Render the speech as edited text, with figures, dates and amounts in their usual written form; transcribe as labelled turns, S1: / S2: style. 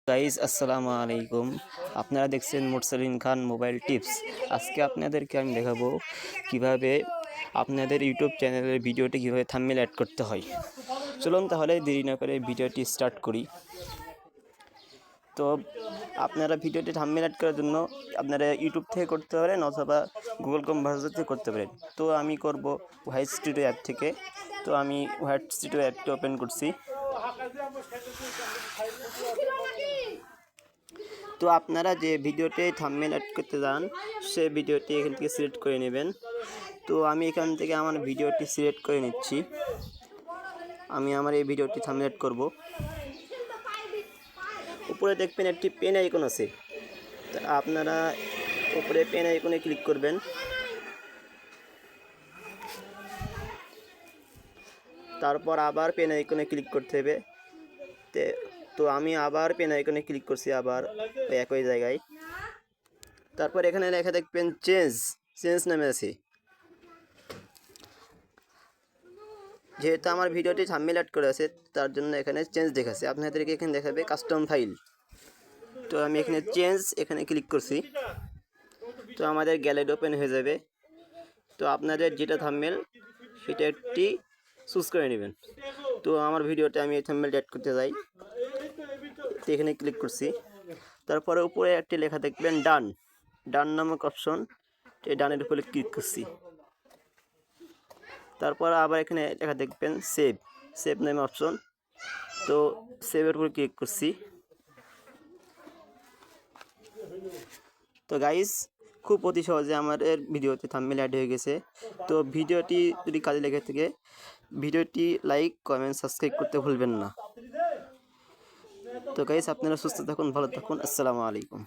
S1: Guys আসসালামু আলাইকুম। আপনারা দেখছেন মুরসালিন খান মোবাইল টিপস। আজকে আপনাদেরকে আমি দেখাবো কিভাবে আপনাদের ইউটিউব চ্যানেলের ভিডিওটি কীভাবে থাম্বনেল অ্যাড করতে হয়। চলুন তাহলে দেরি না করে ভিডিওটি স্টার্ট করি। তো আপনারা ভিডিওটি থাম্বনেল অ্যাড করার জন্য আপনারা ইউটিউব থেকে করতে পারেন অথবা গুগল ক্রোম ব্রাউজার থেকে করতে পারেন। তো আমি করব হোয়াইট স্টুডিও অ্যাপ থেকে। তো আমি হোয়াইট স্টুডিও অ্যাপটি ওপেন করছি। তো আপনারা যে ভিডিওতে থাম্বনেল অ্যাড করতে যান সেই ভিডিওটি এখান থেকে সিলেক্ট করে নেবেন। তো আমি এখান থেকে আমার ভিডিওটি সিলেক্ট করে নিচ্ছি। আমি আমার এই ভিডিওটি থাম্বনেল অ্যাড করব। উপরে দেখবেন একটি পেন আইকন আছে, তো আপনারা উপরে পেন আইকনে ক্লিক করবেন। তারপর আবার পেন আইকনে ক্লিক করতে হবে। তো আমি আবার পেন আইকনে ক্লিক করছি, আবার একই জায়গায়। তারপর এখানে লেখা দেখবেন চেঞ্জ নামে আছে। যেহেতু আমার ভিডিওটি থাম্বনেল অ্যাড করে আছে তার জন্য এখানে চেঞ্জ দেখাচ্ছে। আপনাদেরকে এখানে দেখাবে কাস্টম ফাইল। তো আমি এখানে এখানে ক্লিক করছি। তো আমাদের গ্যালারি ওপেন হয়ে যাবে। তো আপনাদের যেটা থাম্বনেল সেটা একটি চুজ করে নেবেন। তো আমার ভিডিওতে আমি এই থাম্বনেলটা অ্যাড করতে যাই। তো এখানে ক্লিক করছি। তারপরে উপরে একটি লেখা দেখবেন ডান নামক অপশন, এই ডানের উপরে ক্লিক করছি। তারপর আবার এখানে লেখা দেখবেন সেভ নামে অপশন, তো সেভের উপর ক্লিক করছি। তো গাইস, খুব অতি সহজে আমাদের ভিডিওতে থাম্বনেল অ্যাড হয়ে গেছে। তো ভিডিওটি যদি কাজে লেগে থাকে ভিডিওটি লাইক কমেন্ট সাবস্ক্রাইব করতে ভুলবেন না। তো গাইস, আপনারা সুস্থ থাকুন, ভালো থাকুন। আসসালামু আলাইকুম।